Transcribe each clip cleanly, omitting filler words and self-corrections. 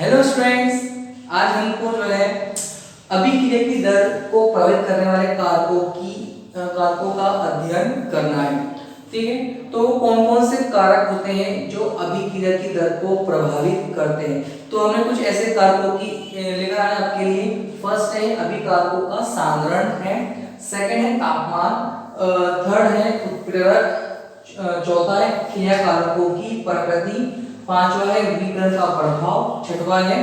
Hello students, आज हमको जो है अभिक्रिया की दर को प्रभावित करने वाले कारकों का अध्ययन करना है। ठीक है, तो कौन कौन से कारक होते हैं जो अभिक्रिया की दर को प्रभावित करते हैं। तो हमने कुछ ऐसे कारकों की लिखा है आपके लिए। फर्स्ट है अभिकारकों का सांद्रण है, सेकंड है तापमान, थर्ड है उत्प्रेरक, चौथा है क्रिया कारकों की प्रकृति, पांचवा है विकिरण का प्रभाव, छठवा है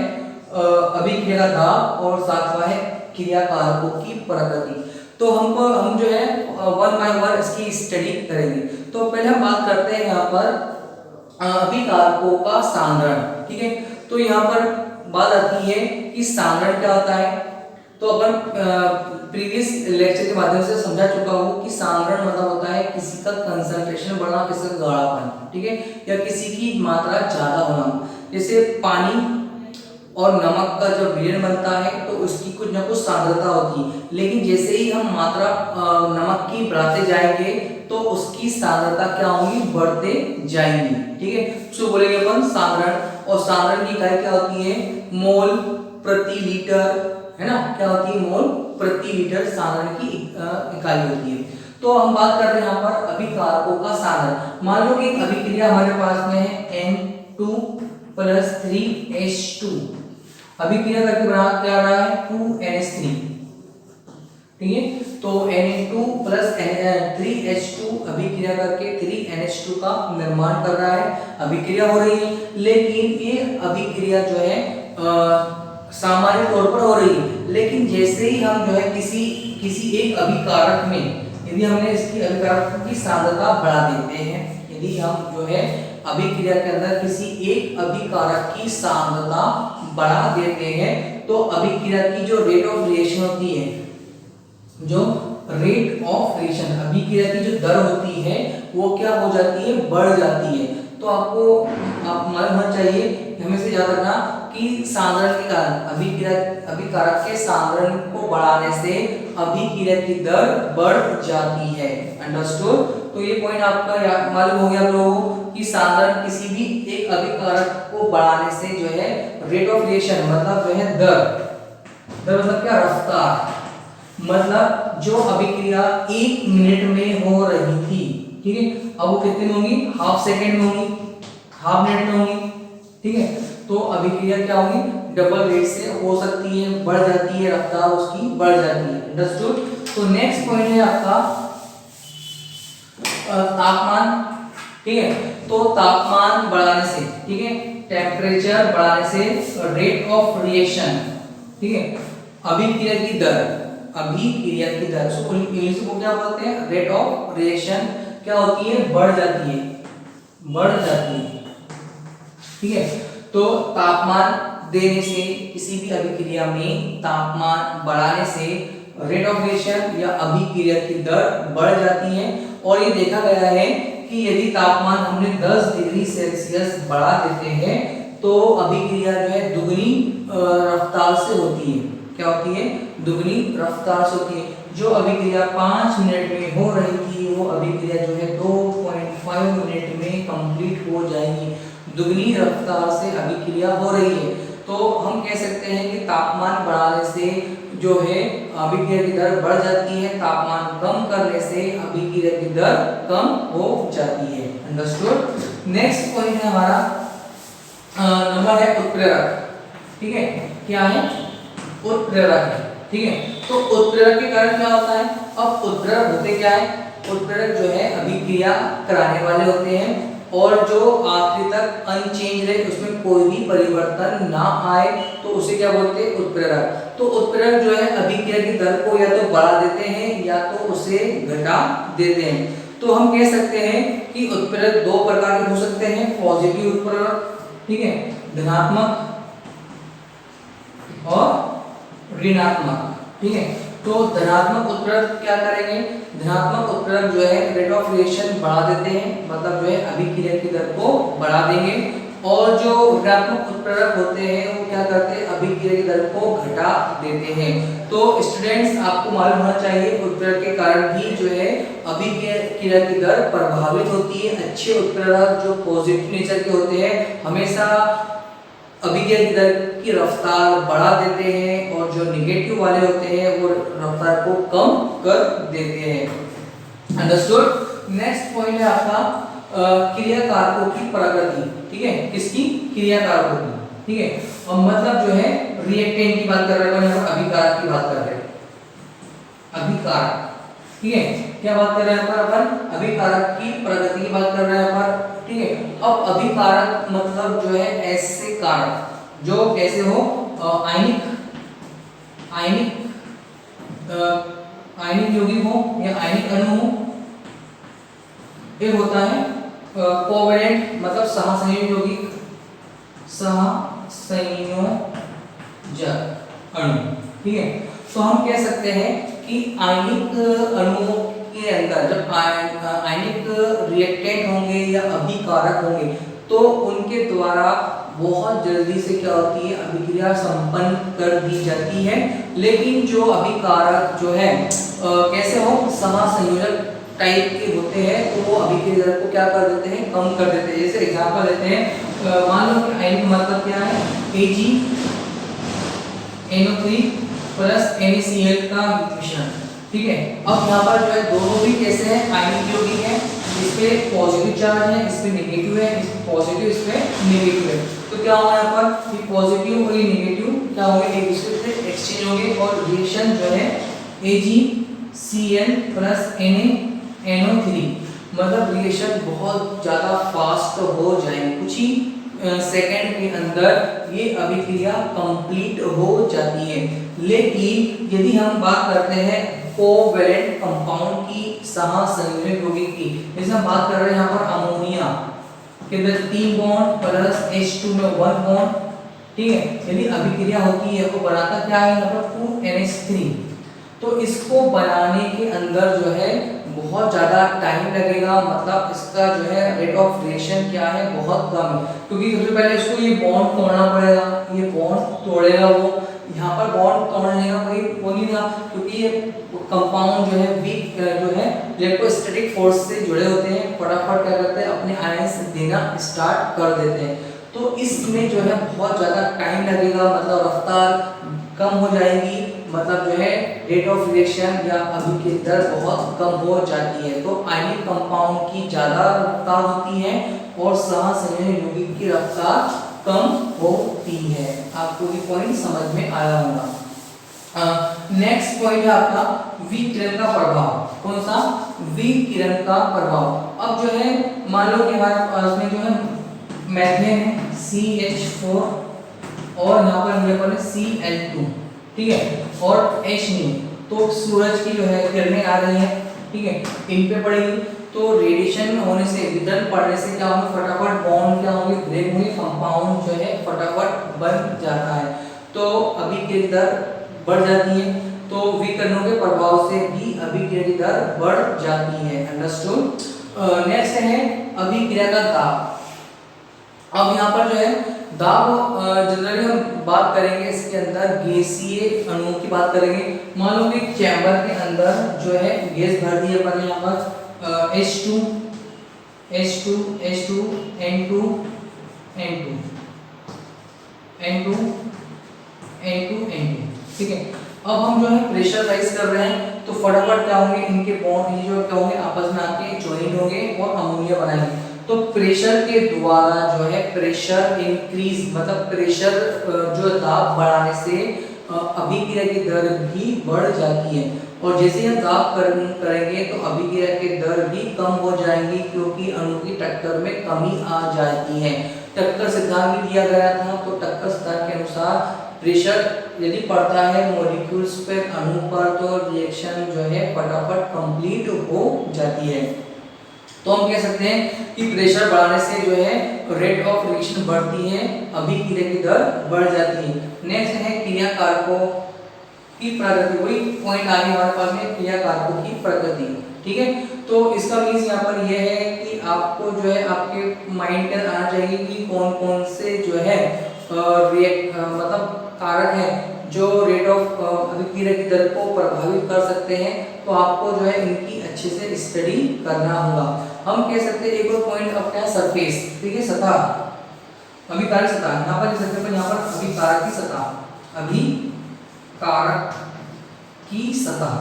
अभिक्रिया का दाब और सातवां है क्रिया कारकों की प्रकृति। तो हम जो है वन बाय वन इसकी स्टडी करेंगे। तो पहले हम बात करते हैं यहाँ पर अभिकारकों का सांद्रण। ठीक है, तो यहाँ पर बात आती है कि सांद्रण क्या होता है। तो अपन प्रीवियस लेक्चर के माध्यम से समझा चुका हूँ कि सांद्रण मतलब होता है किसी का कंसंट्रेशन बढ़ना, किसी का गाढ़ापन, ठीक है, या किसी की मात्रा ज्यादा होना। जैसे पानी और नमक का जब विलयन बनता है तो उसकी कुछ ना कुछ सांद्रता होती है, लेकिन जैसे ही हम मात्रा नमक की बढ़ाते जाएंगे तो उसकी सांद्रता क्या होगी, बढ़ते जाएंगी। ठीक है, तो बोलेंगे अपन सांद्रण, और सांद्रण की इकाई क्या होती है, मोल प्रति लीटर, है ना। क्या होती है, मोल प्रति लीटर सांद्रण की इकाई होती है। तो हम बात कर रहे हैं यहाँ पर अभिकारकों का सांद्रण। मान लो कि एक अभिक्रिया हमारे पास में है N2 + 3H2, अभिक्रिया करके बना क्या रहा है 2NH3। ठीक है, तो Na2 + 3H2 अभिक्रिया करके 3NH2 का निर्माण कर रहा है, अभिक्रिया हो रही है। लेकिन ये अभिक्रिया जो है सामान्य तौर पर हो रही है, लेकिन जैसे ही हम जो है किसी एक अभिकारक में यदि हमने इसकी अभिकारक की सांद्रता बढ़ा देते हैं, यदि हम जो है अभिक्रिया के अंदर किसी एक अभिकारक की सांद्रता बढ़ा देते हैं तो अभिक्रिया की जो रेट ऑफ रिएक्शन होती है, जो रेट ऑफ रिएक्शन अभिक्रिया की जो दर होती है वो क्या हो जाती है, बढ़ जाती है। तो आपको मालूम होना चाहिए, हमें से याद रखना कि सांद्रण के कारण अभिकारक के सांद्रण को बढ़ाने से अभिक्रिया की दर बढ़ जाती है। अंडरस्टूड। तो ये पॉइंट आपका मालूम हो गया आप लोगों को कि सांद्रण किसी भी एक अभिकारक को बढ़ाने से जो है रेट ऑफ रिएक्शन मतलब जो है दर मतलब क्या, रफ्तार, मतलब जो अभिक्रिया 1 मिनट में हो रही थी, ठीक है, अब वो कितने में होंगी, हाफ सेकेंड में होंगी, हाफ मिनट में होंगी। ठीक है, तो अभिक्रिया क्या होगी, डबल रेट से हो सकती है, बढ़ जाती है, रफ्तार उसकी बढ़ जाती है। अंडरस्टूड। तो नेक्स्ट पॉइंट है आपका तापमान। ठीक है, तो तापमान बढ़ाने से, ठीक है, टेम्परेचर बढ़ाने से रेट ऑफ रिएक्शन, ठीक है, अभिक्रिया की दर, अभिक्रिया की दर सो इंग्लिश में क्या बोलते हैं, रेट ऑफ रिएक्शन क्या होती है, बढ़ जाती है, बढ़ जाती है। ठीक है, तो तापमान देने से किसी भी अभिक्रिया में तापमान बढ़ाने से रेट ऑफ रिएक्शन या अभिक्रिया की दर बढ़ जाती है। और ये देखा गया है कि यदि तापमान हमने 10 डिग्री सेल्सियस बढ़ा देते हैं तो अभिक्रिया जो है दुगनी रफ्तार से होती है। क्या होती है, दुगनी रफ्तार से होती है। जो अभिक्रिया 5 मिनट में हो रही थी वो अभिक्रिया जो है 2.5 मिनट में कंप्लीट हो जाएगी। दुगनी रफ्तार से अभिक्रिया हो रही है। तो हम कह सकते हैं कि तापमान बढ़ाने से जो है अभिक्रिया की दर बढ़ जाती है, तापमान कम करने से अभिक्रिया की दर कम हो जाती है। अंडरस्टूड। नेक्स्ट पॉइंट है हमारा नंबर है उत्प्रेरक। ठीक है, क्या है, उत्प्रेरक है। ठीक है, तो उत्प्रेरक के कारण क्या होता है, अब उत्प्रेरक होते क्या है, उत्प्रेरक जो है अभिक्रिया कराने वाले होते हैं और जो आखिरी तक अनचेंज रहे, उसमें कोई भी परिवर्तन ना आए तो उसे क्या बोलते हैं, उत्प्रेरक। तो उत्प्रेरक जो है अभिक्रिया की दर को या तो बढ़ा देते हैं या तो उसे घटा देते हैं। तो हम कह सकते हैं कि उत्प्रेरक दो प्रकार के हो सकते हैं, पॉजिटिव उत्प्रेरक, ठीक है, धनात्मक और ऋणात्मक। ठीक है, तो धनात्मक उत्प्रेरक क्या करेंगे, धनात्मक उत्प्रेरक जो है रेट ऑफ रिएक्शन बढ़ा देते हैं, मतलब जो है अभिक्रिया की दर को बढ़ा देंगे। और जो ऋणात्मक उत्प्रेरक होते हैं वो क्या करते हैं, अभिक्रिया की दर को घटा देते हैं। तो स्टूडेंट्स आपको मालूम होना चाहिए उत्प्रेरक के कारण भी जो है अभिक्रिया की दर प्रभावित होती है। अच्छे उत्प्रेरक जो पॉजिटिव नेचर के होते हैं हमेशा अभिक्रिया की दर की रफ्तार बढ़ा देते हैं और जो निगेटिव वाले होते हैं वो रफ्तार को कम कर देते हैं। अंडरस्टूड। नेक्स्ट पॉइंट है आपका क्रिया कारकों की प्रकृति। ठीक है, किसकी? क्रिया कारकों की। ठीक है, और मतलब जो है रिएक्टेंट की बात कर रहे हैं, अभिकारक की बात कर रहे हैं। अभिकारक, ठीक है, क्या बात कर रहे हैं अपन? अभिकारक की प्रगति की बात कर रहे हैं अपन। ठीक है, अब अभिकारक मतलब जो है ऐसे कारक जो कैसे हो, आयनिक यौगिक हो या आयनिक अणु हो। एक होता है कोवेलेंट मतलब सहसंयोजक यौगिक, सहसंयोजक अणु। ठीक है, तो हम कह सकते हैं कि आयनिक अणुओं के अंदर जब आयनिक रिएक्टेंट होंगे या अभिकारक होंगे तो उनके द्वारा बहुत जल्दी से क्या होती है, अभिक्रिया संपन्न कर दी जाती है। लेकिन जो अभिकारक जो है कैसे हो, सहसंयोजक टाइप के होते हैं तो वो अभिक्रिया दर को क्या कर देते हैं, कम कर देते हैं। जैसे एग्जांपल लेते हैं, मान लो कि आयनिक मतलब क्या है, AgNO3 प्लस NaCl का मिश्रण। ठीक है, अब यहाँ पर जो है दोनों भी कैसे हैं, आयनिक यौगिक है, इस पे पॉजिटिव चार्ज है, इस पे नेगेटिव है, इस पे पॉजिटिव, इस पे नेगेटिव है। तो क्या होगा यहाँ पर, ये पॉजिटिव और ये नेगेटिव क्या होंगे, एक दूसरे से एक्सचेंज होंगे और रिएक्शन जो है AgCl प्लस NaNO3 मतलब रिएक्शन बहुत ज्यादा फास्ट हो जाएंगे, कुछ ही सेकंड के अंदर ये अभिक्रिया कंप्लीट हो जाती है। लेकिन यदि हम बात करते हैं कोवेलेंट कंपाउंड की, सहसंयोजक यौगिक की, जैसे हम बात कर रहे हैं यहाँ पर अमोनिया के अंदर 3 बॉन्ड प्लस H2 में 1 बॉन्ड। ठीक है, यदि अभिक्रिया होती है तो बनाता क्या है यहाँ पर 2NH3। तो इसको बनाने के अंदर जो है बहुत ज़्यादा टाइम लगेगा, मतलब इसका जो है रेट ऑफ रिएक्शन क्या है, बहुत कम है। क्योंकि सबसे पहले इसको ये बॉन्ड तोड़ना पड़ेगा, ये बॉन्ड तोड़ेगा वो, यहाँ पर बॉन्ड तोड़ने का कोई वो नहीं था क्योंकि ये कंपाउंड जो है वीक जो है इलेक्ट्रोस्टैटिक फोर्स से जुड़े होते हैं, फटाफट क्या करते हैं, अपने आयंस देना स्टार्ट कर देते हैं। तो इसमें जो है बहुत ज़्यादा टाइम लगेगा, मतलब रफ्तार कम हो जाएगी, मतलब जो है रेट ऑफ रिएक्शन या अभिक्रिया दर बहुत कम हो जाती है। तो आयनिक कंपाउंड की ज़्यादा रफ्तार होती है और सहसंयोजक यौगिक की रफ्तार कम होती है। आपको ये पॉइंट समझ में आया होगा। नेक्स्ट पॉइंट है आपका विकिरण का प्रभाव। कौन सा? विकिरण का प्रभाव। अब जो है मान लो कि हमारे पास में जो है मैथेन है CH4 और यहाँ पर Cl2। ठीक है, और H नहीं, तो सूरज की जो है किरणें आ रही हैं, ठीक है, इन पे पड़ेगी तो रेडिएशन होने से, विकिरण पड़ने से क्या होंगे, फटाफट बॉन्ड क्या होंगे, ब्रेक होंगे, कंपाउंड जो है फटाफट बन जाता है, तो अभिक्रिया की दर बढ़ जाती है। तो विकिरणों के प्रभाव से भी अभिक्रिया की दर बढ़ जाती है। अंडरस्टूड। नेक्स्ट है अभिक्रिया का दाब। अब यहाँ पर जो है दाब जनरली हम बात करेंगे इसके अंदर गैसीय अणुओं की बात करेंगे। मान लो कि चैम्बर के अंदर जो है गैस भर दी है अपन यहाँ पर H2 N2 ठीक है। अब हम जो है प्रेशर राइज कर रहे हैं तो फटाफट क्या होंगे, इनके बॉन्ड जो क्या होंगे आपस में आके ज्वाइन होंगे और अमोनिया बनाएंगे। तो प्रेशर के द्वारा जो है प्रेशर इंक्रीज, मतलब प्रेशर जो दाब बढ़ाने से अभिक्रिया की दर भी बढ़ जाती है। और जैसे हम दाब करेंगे तो अभिक्रिया की दर भी कम हो जाएंगी क्योंकि अणु की टक्कर में कमी आ जाती है। टक्कर सिद्धांत भी दिया गया था, तो टक्कर सिद्धांत के अनुसार प्रेशर यदि पड़ता है मॉलिक्यूल्स पर, अणु पर, तो रिएक्शन जो है फटाफट कंप्लीट हो जाती है। तो हम कह सकते हैं कि प्रेशर बढ़ाने से जो है रेट ऑफ रिएक्शन बढ़ती है, अभिक्रिया की दर बढ़ जाती है। नेक्स्ट है क्रिया कारकों की प्रकृति। वही पॉइंट आगे हमारे पास में क्रिया कारकों की प्रकृति। ठीक है, तो इसका मीन्स यहाँ पर यह है कि आपको जो है आपके माइंड में आना चाहिए कि कौन कौन से जो है मतलब कारक है जो रेट ऑफ अभिक्रिया की दर को प्रभावित कर सकते हैं। तो आपको जो है इनकी अच्छे से स्टडी करना होगा। हम कह सकते हैं एक और पॉइंट अपना सरफेस, ठीक है, सतह। अभिकारक सतह यहाँ पर लिख सकते हैं, पर यहाँ पर अभिकारक की सतह, अभिकारक की सतह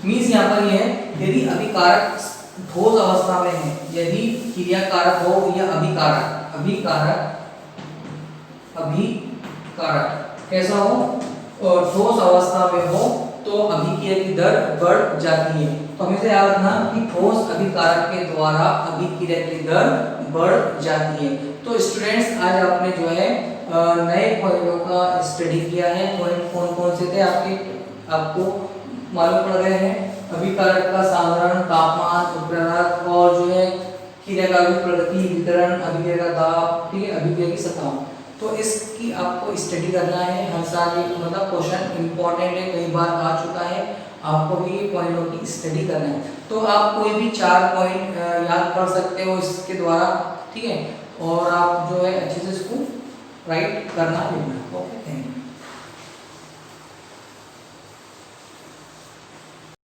मीन्स यहाँ पर ये है यदि अभिकारक ठोस अवस्था में है, यदि क्रिया कारक हो या अभिकारक, अभिकारक कैसा हो और ठोस अवस्था में हो तो अभिक्रिया की दर बढ़ जाती है। तो हमेशा याद रखना कि ठोस अभिकारक के द्वारा अभिक्रिया की दर बढ़ जाती है। तो स्टूडेंट्स आज आपने जो है नए पॉइंटों का स्टडी किया है। पॉइंट कौन कौन से थे आपको मालूम पड़ गए हैं। अभिकारक का साधारण तापमान, उत्प्रेरक और जो है क्रिया का प्रगति, वितरण, अभिक्रिया का दाब, ठीक है, अभिक्रिया की सतह। तो इसकी आपको स्टडी करना है। हर साल ये मतलब क्वेश्चन इंपॉर्टेंट है, कई बार आ चुका है, आपको भी पॉइंटों की स्टडी करना है। तो आप कोई भी 4 पॉइंट याद कर सकते हो इसके द्वारा, ठीक है, और आप जो है अच्छे से इसको राइट करना लिखना।